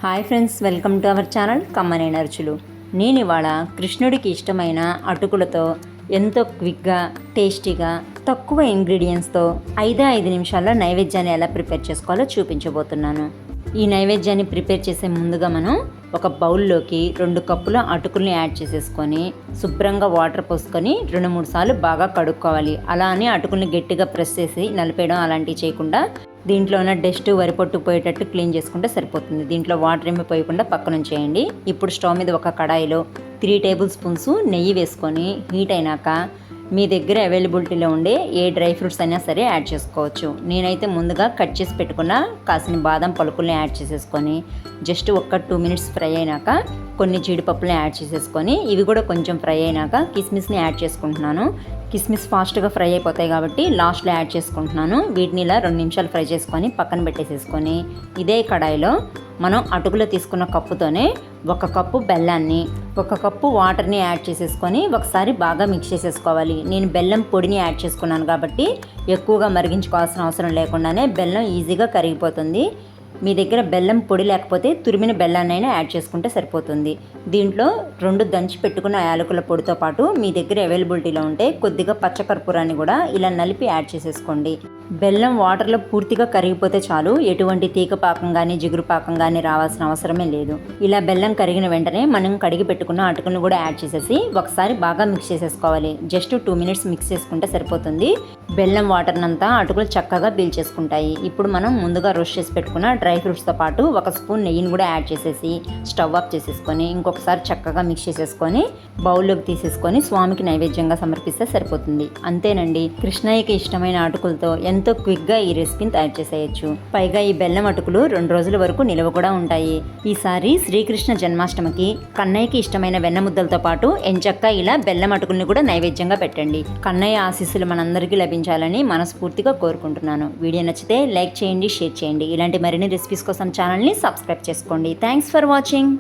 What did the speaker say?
Hi friends, welcome to our channel కమ్మనైన రుచులు. నేను ఇవాళ కృష్ణుడికి ఇష్టమైన అటుకులతో ఎంతో క్విక్గా, టేస్టీగా, తక్కువ ఇంగ్రీడియంట్స్తో 5 నిమిషాల్లో నైవేద్యాన్ని ఎలా ప్రిపేర్ చేసుకోవాలో చూపించబోతున్నాను. ఈ నైవేద్యాన్ని ప్రిపేర్ చేసే ముందుగా మనం ఒక బౌల్లోకి 2 కప్పుల అటుకుల్ని యాడ్ చేసేసుకొని శుభ్రంగా వాటర్ పోసుకొని 2-3 సార్లు బాగా కడుక్కోవాలి. అలా అని అటుకుల్ని గట్టిగా ప్రెస్ చేసి నలిపేయడం అలాంటివి చేయకుండా దీంట్లో ఉన్న డస్ట్ వరిపొట్టు పోయేటట్టు క్లీన్ చేసుకుంటే సరిపోతుంది. దీంట్లో వాటర్ ఏమి పోయకుండా పక్కన ఉంచేయండి. ఇప్పుడు స్టవ్ మీద ఒక కడాయిలో 3 టేబుల్ స్పూన్స్ నెయ్యి వేసుకొని హీట్ అయినాక మీ దగ్గర అవైలబిలిటీలో ఉండే ఏ డ్రై ఫ్రూట్స్ అయినా సరే యాడ్ చేసుకోవచ్చు. నేనైతే ముందుగా కట్ చేసి పెట్టుకున్న కాసిన బాదం పలుకుల్ని యాడ్ చేసేసుకొని జస్ట్ ఒక 2 మినిట్స్ ఫ్రై అయినాక కొన్ని జీడిపప్పులని యాడ్ చేసేసుకొని ఇవి కూడా కొంచెం ఫ్రై అయినాక కిస్మిస్ని యాడ్ చేసుకుంటున్నాను. కిస్మిస్ ఫాస్ట్గా ఫ్రై అయిపోతాయి కాబట్టి లాస్ట్లో యాడ్ చేసుకుంటున్నాను. వీటిని ఇలా 2 నిమిషాలు ఫ్రై చేసుకొని పక్కన పెట్టేసేసుకొని ఇదే కడాయిలో మనం అటుకులో తీసుకున్న కప్పుతోనే 1 కప్పు బెల్లాన్ని 1 కప్పు వాటర్ని యాడ్ చేసేసుకొని ఒకసారి బాగా మిక్స్ చేసేసుకోవాలి. నేను బెల్లం పొడిని యాడ్ చేసుకున్నాను కాబట్టి ఎక్కువగా మరిగించుకోవాల్సిన అవసరం లేకుండానే బెల్లం ఈజీగా కరిగిపోతుంది. మీ దగ్గర బెల్లం పొడి లేకపోతే తురిమిన బెల్లాన్నైనా యాడ్ చేసుకుంటే సరిపోతుంది. దీంట్లో 2 దంచి పెట్టుకున్న యాలకుల పొడితో పాటు మీ దగ్గర అవైలబిలిటీలో ఉంటే కొద్దిగా పచ్చకర్పూరాన్ని కూడా ఇలా నలిపి యాడ్ చేసేసుకోండి. బెల్లం వాటర్లో పూర్తిగా కరిగిపోతే చాలు, ఎటువంటి తీగ పాకం కానీ జిగురు పాకం కానీ రావాల్సిన అవసరమే లేదు. ఇలా బెల్లం కరిగిన వెంటనే మనం కడిగి పెట్టుకున్న అటుకులను కూడా యాడ్ చేసేసి ఒకసారి బాగా మిక్స్ చేసేసుకోవాలి. జస్ట్ 2 మినిట్స్ మిక్స్ చేసుకుంటే సరిపోతుంది. బెల్లం వాటర్నంతా అటుకులు చక్కగా పీల్చేసుకుంటాయి. ఇప్పుడు మనం ముందుగా రోస్ట్ చేసి పెట్టుకున్న డ్రై ఫ్రూట్స్తో పాటు 1 స్పూన్ నెయ్యిని కూడా యాడ్ చేసేసి స్టవ్ ఆఫ్ చేసేసుకొని ఇంకొకసారి చక్కగా మిక్స్ చేసేసుకొని బౌల్లోకి తీసేసుకొని స్వామికి నైవేద్యంగా సమర్పిస్తే సరిపోతుంది. అంతేనండి, కృష్ణయ్యకి ఇష్టమైన అటుకులతో ఎంతో క్విక్గా ఈ రెసిపీని తయారు చేసేయచ్చు. పైగా ఈ బెల్లం అటుకులు 2 రోజుల వరకు నిల్వ కూడా ఉంటాయి. ఈసారి శ్రీకృష్ణ జన్మాష్టమికి కన్నయ్యకి ఇష్టమైన వెన్న ముద్దలతో పాటు ఎంచక్కా ఇలా బెల్లం అటుకుల్ని కూడా నైవేద్యంగా పెట్టండి. కన్నయ్య ఆశీస్సులు మనందరికీ లభించాలని మనస్ఫూర్తిగా కోరుకుంటున్నాను. వీడియో నచ్చితే లైక్ చేయండి, షేర్ చేయండి. ఇలాంటి మరిన్ని రెసిపీస్ కోసం ఛానల్ని సబ్స్క్రైబ్ చేసుకోండి. Thanks for watching.